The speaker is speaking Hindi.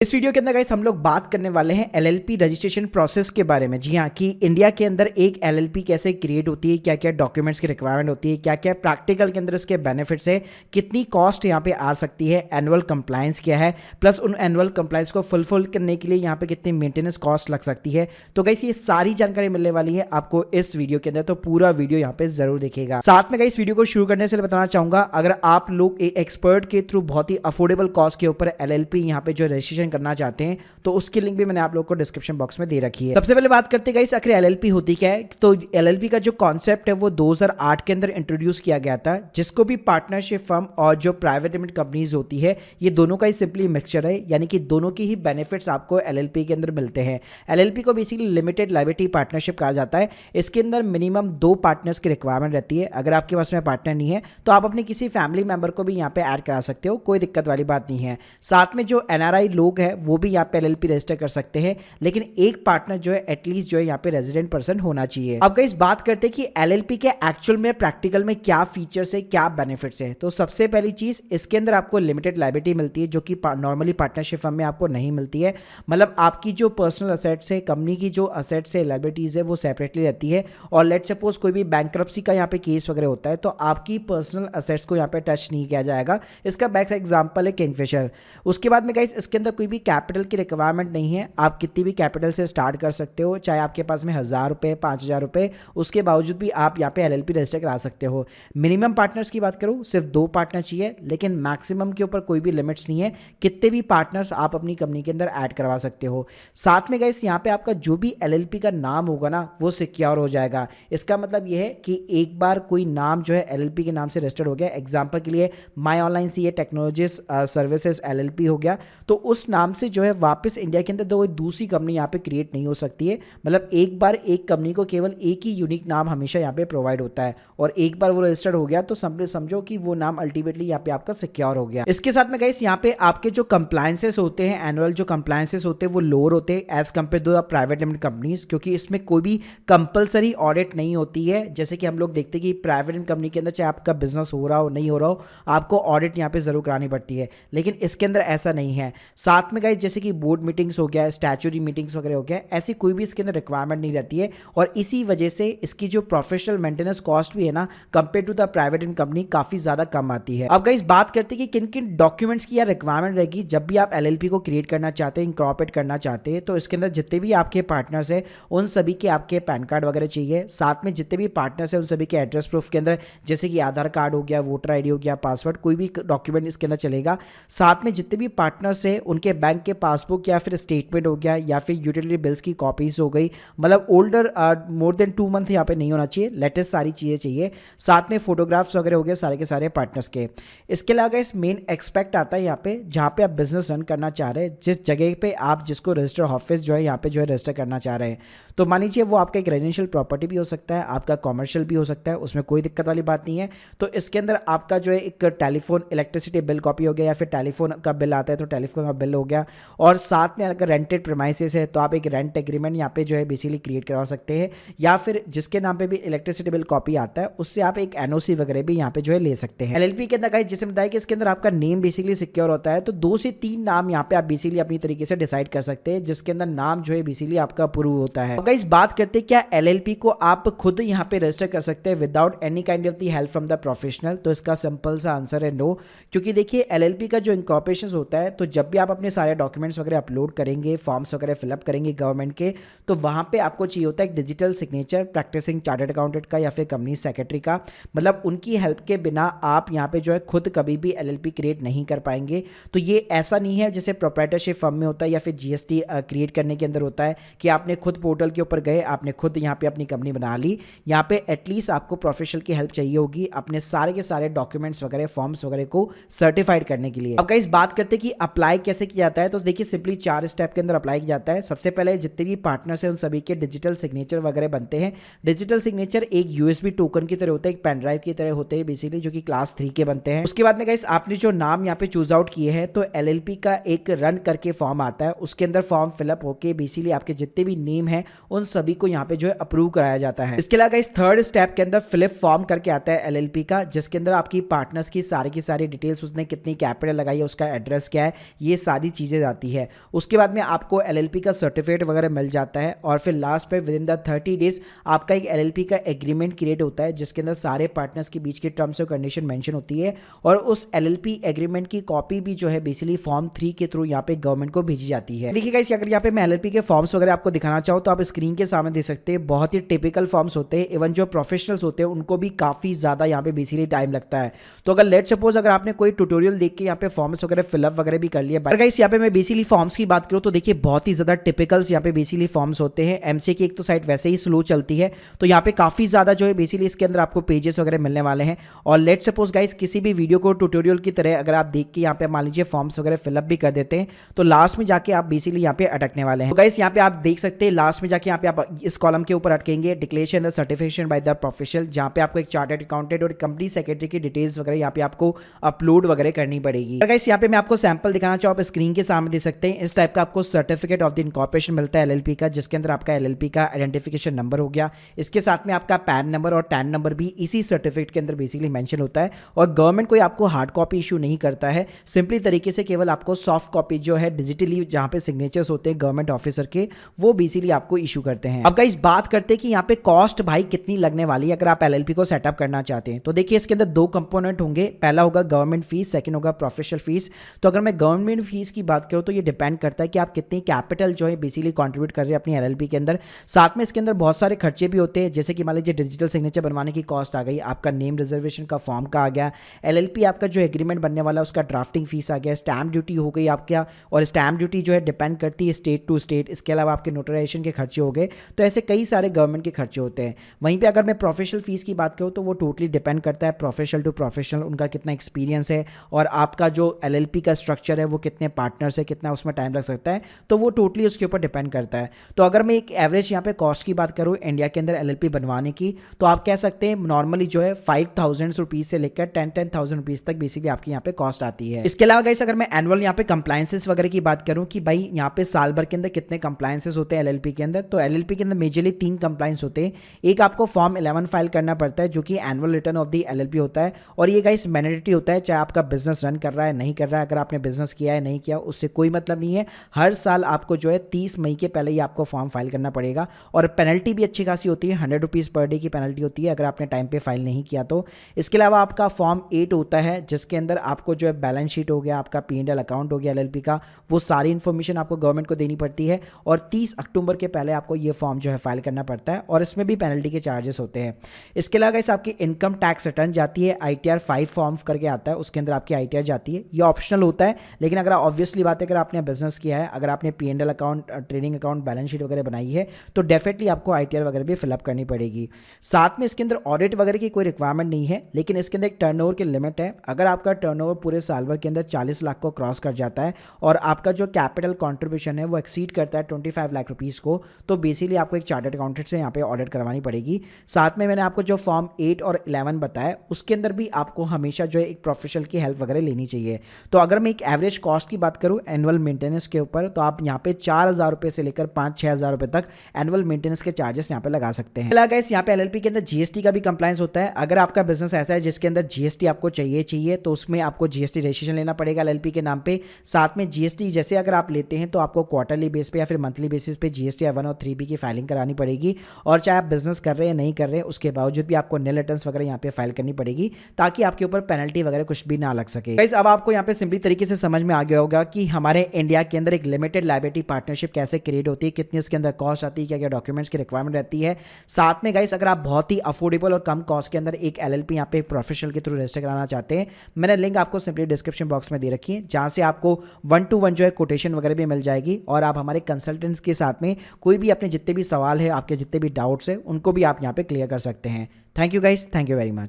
इस वीडियो के अंदर गाइस हम लोग बात करने वाले हैं एलएलपी रजिस्ट्रेशन प्रोसेस के बारे में। जी हाँ, कि इंडिया के अंदर एक एलएलपी कैसे क्रिएट होती है, क्या क्या डॉक्यूमेंट्स की रिक्वायरमेंट होती है, क्या क्या प्रैक्टिकल के अंदर इसके बेनिफिट्स है, कितनी कॉस्ट यहाँ पे आ सकती है, एनुअल कंप्लायंस क्या है, प्लस उन एनुअल कंप्लायंस को फुलफिल करने के लिए यहाँ पे कितनी मेंटेनेंस कॉस्ट लग सकती है। तो गाइस ये सारी जानकारी मिलने वाली है आपको इस वीडियो के अंदर, तो पूरा वीडियो यहाँ पे जरूर देखिएगा। साथ में गाइस वीडियो को शुरू करने से बताना चाहूंगा, अगर आप लोग एक एक्सपर्ट के थ्रू बहुत ही अफोर्डेबल कॉस्ट के ऊपर एलएलपी यहाँ पे जो रजिस्ट्रेशन करना चाहते हैं तो उसकी लिंक भी मैंने आप लोगों को डिस्क्रिप्शन बॉक्स में दे रखी है। सबसे पहले बात करते हैं गाइस आखिर एलएलपी होती क्या है। तो एलएलपी का जो कॉन्सेप्ट है वो 2008 के अंदर इंट्रोड्यूस किया गया था, जिसको भी पार्टनरशिप फर्म और जो प्राइवेट लिमिटेड कंपनीज होती है ये दोनों का ही सिंपली मिक्सचर है, यानी कि दोनों की ही बेनिफिट्स आपको एलएलपी के अंदर मिलते हैं। एलएलपी को बेसिकली लिमिटेड लायबिलिटी पार्टनरशिप कहा जाता है। इसके अंदर मिनिमम 2 पार्टनर्स की रिक्वायरमेंट रहती है। अगर आपके पास में पार्टनर नहीं है तो आप अपने किसी फैमिली मेंबर को भी यहाँ पे ऐड करा सकते हो, कोई दिक्कत वाली बात नहीं है। साथ में जो एनआरआई लोग हैं वो भी यहाँ पे एलएलपी रजिस्टर कर सकते हैं, लेकिन एक पार्टनर जो है एटलीस्ट जो है यहाँ पे रेजिडेंट पर्सन होना चाहिए। अब गाइस बात करते हैं कि एलएलपी के एक्चुअल में प्रैक्टिकल में क्या फीचर्स है, क्या बेनिफिट्स है। तो सबसे पहली चीज, इसके अंदर आपको लिमिटेड लायबिलिटी मिलती है जो कि नॉर्मली पार्टनरशिप फर्म में आपको नहीं मिलती है। मतलब आपकी जो पर्सनल असेट्स है, कंपनी की जो असेट्स है, लायबिलिटीज है, वो सेपरेटली रहती है। और लेट सपोज कोई भी बैंकरप्सी का यहाँ पे केस वगैरह होता है तो आपकी पर्सनल असेट्स को यहाँ पे टच नहीं किया जाएगा। इसका बेस्ट एग्जांपल है किंगफिशर। उसके बाद में गाइस इसके अंदर कोई भी कैपिटल की रिक्वायरमेंट नहीं है। आप कितनी भी कैपिटल से स्टार्ट कर सकते हो, चाहे आपके पास में 1000 रुपये 5000 रुपये, उसके बावजूद भी आप यहाँ पे एलएलपी रजिस्टर करा सकते हो। मिनिमम पार्टनर्स की बात करूँ, सिर्फ 2 पार्टनर चाहिए, लेकिन मैक्सिमम के ऊपर कोई भी लिमिट्स नहीं है। कितने भी पार्टनर्स आप अपनी कंपनी के अंदर ऐड करवा सकते हो। साथ में गाइस यहाँ पे आपका जो भी एलएलपी का नाम होगा ना वो सिक्योर हो जाएगा। इसका मतलब ये है कि एक बार कोई नाम जो है एलएलपी के नाम से रजिस्टर्ड हो गया, एग्जाम्पल के लिए my online CA technologies services LLP हो गया, तो उस नाम से जो है वापस इंडिया के अंदर कोई दूसरी कंपनी यहाँ पे क्रिएट नहीं हो सकती है। मतलब एक बार एक कंपनी को केवल एक ही यूनिक नाम हमेशा यहाँ पे प्रोवाइड होता है, और एक बार वो रजिस्टर्ड हो गया तो समझो कि वो नाम अल्टीमेटली यहाँ पे आपका सिक्योर हो गया। इसके साथ में गाइस यहाँ पे आपके जो कंप्लायंसेस होते हैं, एनुअल जो कंप्लायंसेस होते हैं वो लोअर होते हैं as compared to the private limited companies, क्योंकि इसमें कोई भी कंपलसरी ऑडिट नहीं होती है। जैसे कि हम लोग देखते हैं कि प्राइवेट लिमिटेड कंपनी के अंदर चाहे आपका बिजनेस हो रहा हो नहीं हो रहा हो, आपको ऑडिट यहाँ पे जरूर करानी पड़ती है, लेकिन इसके अंदर ऐसा नहीं है। साथ में गाइस जैसे कि बोर्ड मीटिंग्स हो गया, स्टैच्यूटरी मीटिंग्स वगैरह हो गया, ऐसी कोई भी इसके अंदर रिक्वायरमेंट नहीं रहती है। और इसी वजह से इसकी जो प्रोफेशनल मेंटेनेंस कॉस्ट भी है ना, compare to the private company काफी ज्यादा कम आती है। अब गाइस बात करते हैं कि किन किन डॉक्यूमेंट्स की रिक्वायरमेंट रहेगी जब भी आप एलएलपी को क्रिएट करना चाहते हैं, इंकॉर्पोरेट करना चाहते हैं। तो इसके अंदर जितने भी आपके पार्टनर्स हैं उन सभी के आपके पैन कार्ड वगैरह चाहिए। साथ में जितने भी पार्टनर्स हैं उन सभी के एड्रेस प्रूफ के अंदर, जैसे कि आधार कार्ड हो गया, वोटर आईडी हो गया, पासवर्ड, कोई भी डॉक्यूमेंट इसके अंदर चलेगा। साथ में जितने भी पार्टनर्स हैं उनके बैंक के पासबुक या फिर स्टेटमेंट हो गया, या फिर यूटिलिटी बिल्स की कॉपीज हो गई, मतलब ओल्डर मोर देन 2 मंथ यहाँ पे नहीं होना चाहिए, लेटेस्ट सारी चीज़ें चाहिए। साथ में फोटोग्राफ्स वगैरह हो गए सारे के सारे पार्टनर्स के। इसके अलावा इस मेन एक्सपेक्ट आता है यहाँ पे, जहाँ पे आप बिजनेस रन करना चाह रहे हैं, जिस जगह पे आप जिसको रजिस्टर ऑफिस जो है यहाँ पे जो है रजिस्टर करना चाह रहे हैं, तो मान लीजिए वो आपका एक रेजिडेंशियल प्रॉपर्टी भी हो सकता है, आपका कॉमर्शियल भी हो सकता है, उसमें कोई दिक्कत वाली बात नहीं है। तो इसके अंदर आपका जो है एक टेलीफोन इलेक्ट्रिसिटी बिल कॉपी हो गया, या फिर टेलीफोन का बिल आता है तो टेलीफोन का बिल हो गया। और साथ में अगर रेंटेड प्रीमाइसेस है तो आप एक रेंट एग्रीमेंट यहाँ पे जो है बेसिकली क्रिएट करवा सकते हैं, या फिर जिसके नाम पे भी इलेक्ट्रिसिटी बिल कॉपी आता है उससे आप एक एनओसी वगैरह भी यहाँ पे जो है ले सकते हैं। एलएलपी के अंदर गाइस जैसे बताया कि इसके अंदर आपका नेम बेसिकली सिक्योर होता है, तो 2 से 3 नाम यहाँ पे आप बेसिकली अपनी तरीके से डिसाइड कर सकते हैं, जिसके अंदर नाम जो है बेसिकली आपका अप्रूव होता है। गाइस बात करते हैं क्या एलएलपी को आप खुद यहाँ पे रजिस्टर कर सकते हैं without any kind of the help from the professional. तो इसका सिंपल सा आंसर है नो, क्योंकि देखिए एलएलपी का जो इनकॉर्पोरेशन होता है, तो जब भी आप अपने सारे डॉक्यूमेंट्स वगैरह अपलोड करेंगे, फॉर्म्स वगैरह फिलअप करेंगे गवर्नमेंट के, तो वहाँ पे आपको चाहिए होता है एक digital signature practising chartered accountant का या फिर कंपनी सेक्रेटरी का। मतलब उनकी हेल्प के बिना आप यहाँ पे जो है खुद कभी भी एलएलपी क्रिएट नहीं कर पाएंगे। तो ये ऐसा नहीं है जैसे प्रोप्राइटरशिप फर्म में होता है या फिर जीएसटी क्रिएट करने के अंदर होता है कि आपने खुद पोर्टल के ऊपर गए, आपने खुद यहाँ पे अपनी कंपनी बना ली। यहाँ पे एटलीस्ट आपको प्रोफेशनल की हेल्प चाहिए होगी अपने सारे के सारे डॉक्यूमेंट्स वगैरह, फॉर्म्स वगैरह को सर्टिफाइड करने के लिए। अब गाइस बात करते हैं कि अप्लाई कैसे किया जाता है। तो देखिए सिंपली 4 स्टेप के अंदर अप्लाई किया जाता है। सबसे पहले जितने भी पार्टनर्स हैं उन सभी के डिजिटल सिग्नेचर वगैरह बनते हैं। डिजिटल सिग्नेचर एक यूएसबी टोकन की तरह होता है, एक पेन ड्राइव की तरह होते हैं बेसिकली, जो कि क्लास 3 के बनते हैं। उसके बाद में गाइस आपने जो नाम यहाँ पे चूज आउट किए हैं, तो एलएलपी का एक रन करके फॉर्म आता है, उसके अंदर फॉर्म फिलअप होके बेसिकली आपके जितने भी नेम है उन सभी को यहाँ पे जो है अप्रूव कराया जाता है। इसके अलावा इस 3rd स्टेप के अंदर फिलिप फॉर्म करके आता है एलएलपी का, जिसके अंदर आपकी पार्टनर्स की सारी डिटेल्स, उसने कितनी कैपिटल लगाई है, उसका एड्रेस क्या है, ये सारी सारी चीज़ें जाती है। उसके बाद में आपको LLP का सर्टिफिकेट वगैरह मिल जाता है और फिर लास्ट पे विद इन द 30 डेज आपका एक LLP का एग्रीमेंट क्रिएट होता है जिसके अंदर सारे पार्टनर्स के बीच की टर्म्स और कंडीशन मेंशन होती है और उस LLP एग्रीमेंट की कॉपी भी जो है बेसिकली फॉर्म 3 के थ्रू यहाँ पे गवर्नमेंट को भेजी जाती है। देखिए गाइस, अगर यहाँ पे मैं LLP के फॉर्म्स वगैरह आपको दिखाना चाहूँ तो आप स्क्रीन के सामने देख सकते हैं, बहुत ही टिपिकल फॉर्म्स होते हैं। इवन जो प्रोफेशनल्स होते हैं उनको भी काफ़ी ज़्यादा यहाँ पे बेसिकली टाइम लगता है। तो अगर लेट सपोज अगर आपने कोई ट्यूटोरियल देख के यहाँ पे फॉर्म्स वगैरह फिलअप वगैरह भी कर लिया, गाइस यहाँ पे मैं बेसिकली फॉर्म्स की बात करूँ तो देखिए बहुत ही ज़्यादा टिपिकल्स यहाँ पे बेसिकली फॉर्म्स होते हैं। MC की एक तो साइट वैसे ही स्लो चलती है, तो यहाँ पे काफ़ी ज़्यादा जो है बेसिकली इसके अंदर आपको पेजेस वगैरह मिलने वाले हैं। और लेट सपोज गाइस किसी भी वीडियो को ट्यूटोरियल की तरह अगर आप देख के यहाँ पे मान लीजिए फॉर्म्स वगैरह फिलअप भी कर देते हैं तो लास्ट में जाके आप बेसिकली यहाँ पे अटकने वाले हैं। तो गाइस यहाँ पे आप देख सकते हैं लास्ट में जाके यहाँ पे आप इस कॉलम के ऊपर अटकेंगे, declaration the certification by the professional, जहाँ पे आपको एक चार्टर्ड अकाउंटेंट और कंपनी सेक्रेटरी की डिटेल्स वगैरह यहाँ पे आपको अपलोड वगैरह करनी पड़ेगी। गाइस यहाँ पे मैं आपको सैंपल दिखाना चाहूँ, आप स्क्रीन के सामने देख सकते हैं। इस टाइप का आपको सर्टिफिकेट ऑफ द इनकॉर्पोरेशन मिलता है LLP का, जिसके अंदर आपका LLP का आइडेंटिफिकेशन नंबर हो गया, इसके साथ में आपका पैन नंबर और टैन नंबर भी इसी सर्टिफिकेट के अंदर बेसिकली मेंशन होता है। और गवर्नमेंट कोई आपको हार्ड कॉपी इशू नहीं करता है, सिंपली तरीके से केवल आपको सॉफ्ट कॉपी जो है डिजिटली जहाँ पे सिग्नेचर्स होते हैं गवर्नमेंट ऑफिसर के, वो बेसिकली आपको इशू करते हैं। अब गाइस बात करते हैं कि यहाँ पे कॉस्ट भाई कितनी लगने वाली है अगर आप LLP को सेटअप करना चाहते हैं। तो देखिए इसके अंदर दो कंपोनेंट होंगे, पहला होगा गवर्नमेंट फीस, सेकंड होगा प्रोफेशनल फीस। तो अगर मैं गवर्नमेंट फीस की बात करूँ तो ये डिपेंड करता है कि आप कितनी कैपिटल जो है बेसिकली कंट्रीब्यूट कर रहे हैं अपनी LLP के अंदर। साथ में इसके अंदर बहुत सारे खर्चे भी होते हैं, जैसे कि मान लीजिए डिजिटल सिग्नेचर बनवाने की कॉस्ट आ गई, आपका नेम रिजर्वेशन का फॉर्म का आ गया, LLP आपका जो एग्रीमेंट बनने वाला है उसका ड्राफ्टिंग फीस आ गया, स्टैम्प ड्यूटी हो गई आपका, और स्टैम्प ड्यूटी जो है डिपेंड करती है स्टेट टू स्टेट। इसके अलावा आपके नोटराइजेशन के खर्चे हो गए, तो ऐसे कई सारे गवर्नमेंट के खर्चे होते हैं। वहीं पे अगर मैं प्रोफेशनल फीस की बात करूँ तो वो टोटली डिपेंड करता है प्रोफेशनल टू प्रोफेशनल, उनका कितना एक्सपीरियंस है और आपका जो LLP का स्ट्रक्चर है वो कितने पार्टनर्स है, कितना उसमें टाइम लग सकता है, तो वो टोटली उसके ऊपर डिपेंड करता है। तो अगर मैं एक एवरेज यहाँ पे कॉस्ट की बात करूँ इंडिया के अंदर LLP बनवाने की, तो आप कह सकते हैं नॉर्मली जो है 5,000 रुपीज़ से लेकर 10,000 रुपीज़ तक बेसिकली आपकी यहाँ पे कॉस्ट आती है। इसके अलावा गाइस अगर मैं एनुअल यहाँ पे कंप्लायंसेस वगैरह की बात करूँ कि भाई यहाँ पे साल भर के अंदर कितने कंप्लायंसेस होते हैं LLP के अंदर, तो LLP के अंदर मेजरली 3 कंप्लायंस होते हैं। एक आपको फॉर्म 11 फाइल करना पड़ता है जो कि annual return of the LLP होता है, और ये गाइस मैंडेटरी होता है, चाहे आपका बिजनेस रन कर रहा है नहीं कर रहा है। अगर आपने बिजनेस किया है नहीं किया उससे कोई मतलब नहीं है, हर साल आपको जो है 30 मई के पहले ही आपको फॉर्म फाइल करना पड़ेगा। और पेनल्टी भी अच्छी खासी होती है, 100 रुपीज़ पर डे की पेनल्टी होती है अगर आपने टाइम पे फाइल नहीं किया तो। इसके अलावा आपका फॉर्म 8 होता है जिसके अंदर आपको जो है बैलेंस शीट हो गया, आपका P&L अकाउंट हो गया LLP का, वो सारी इन्फॉर्मेशन आपको गवर्नमेंट को देनी पड़ती है, और 30 अक्टूबर के पहले आपको ये फॉर्म जो है फाइल करना पड़ता है, और इसमें भी पेनल्टी के चार्जेस होते हैं। इसके अलावा इस आपकी इनकम टैक्स रिटर्न जाती है, ITR 5 फॉर्म्स करके आता है, उसके अंदर आपकी ITR जाती है। ये ऑप्शनल होता है, लेकिन अगर ऑब्वियसली बात है अगर आपने बिजनेस किया है, अगर आपने P&L account, trading account, balance sheet वगैरह बनाई है तो डेफिनेटली आपको ITR वगैरह भी फिलअप करनी पड़ेगी। साथ में इसके अंदर ऑडिट वगैरह की कोई रिक्वायरमेंट नहीं है, लेकिन इसके अंदर एक टर्नओवर की लिमिट है। अगर आपका टर्नओवर पूरे साल भर के अंदर 40 लाख को क्रॉस कर जाता है और आपका जो कैपिटल कंट्रीब्यूशन है वो एक्सीड करता है 25 लाख रुपीज़ को, तो बेसिकली आपको एक चार्टर्ड अकाउंटेंट से यहाँ पे ऑडिट करवानी पड़ेगी। साथ में मैंने आपको जो फॉर्म 8 और 11 बताया उसके अंदर भी आपको हमेशा जो है एक प्रोफेशनल की हेल्प वगैरह लेनी चाहिए। तो अगर मैं एक एवरेज कॉस्ट की बात करूँ एनुअल मेंटेनेंस के ऊपर, तो आप यहाँ पे 4,000 रुपये से लेकर 5-6 हज़ार रुपये तक एनुअल मेंटेनेंस के चार्जेस यहाँ पे लगा सकते हैं। गाइस यहाँ पे LLP के अंदर GST का भी कंप्लायंस होता है। अगर आपका बिजनेस ऐसा है जिसके अंदर GST आपको चाहिए तो उसमें आपको GST रजिस्ट्रेशन लेना पड़ेगा LLP के नाम पे। साथ में GST जैसे अगर आप लेते हैं तो आपको क्वार्टरली बेस पे या फिर मंथली बेसिस पे GST 1 और 3B की फाइलिंग करानी पड़ेगी, और चाहे आप बिजनेस कर रहे हैं नहीं कर रहे हैं उसके बावजूद भी आपको निल रिटर्न्स वगैरह यहाँ पे फाइल करनी पड़ेगी, ताकि आपके ऊपर पेनल्टी वगैरह कुछ भी ना लग सके। गाइस अब आपको यहाँ पे सिंपली तरीके से समझ में आ गया होगा कि हमारे इंडिया के अंदर एक लिमिटेड लायबिलिटी पार्टनरशिप कैसे क्रिएट होती है, कितनी इसके अंदर कॉस्ट आती है, क्या क्या डॉक्यूमेंट्स की रिक्वायरमेंट रहती है। साथ में गाइस अगर आप बहुत ही अफोर्डेबल और कम कॉस्ट के अंदर एक LLP यहाँ पे प्रोफेशनल के थ्रू रजिस्टर कराना चाहते हैं, मैंने लिंक आपको सिंपली डिस्क्रिप्शन बॉक्स में दे रखी है, जहाँ से आपको 1-to-1 जो है कोटेशन वगैरह भी मिल जाएगी, और आप हमारे कंसल्टेंट्स के साथ में कोई भी अपने जितने भी सवाल है, आपके जितने भी डाउट्स है, उनको भी आप यहाँ पे क्लियर कर सकते हैं। Thank you guys, thank you very much.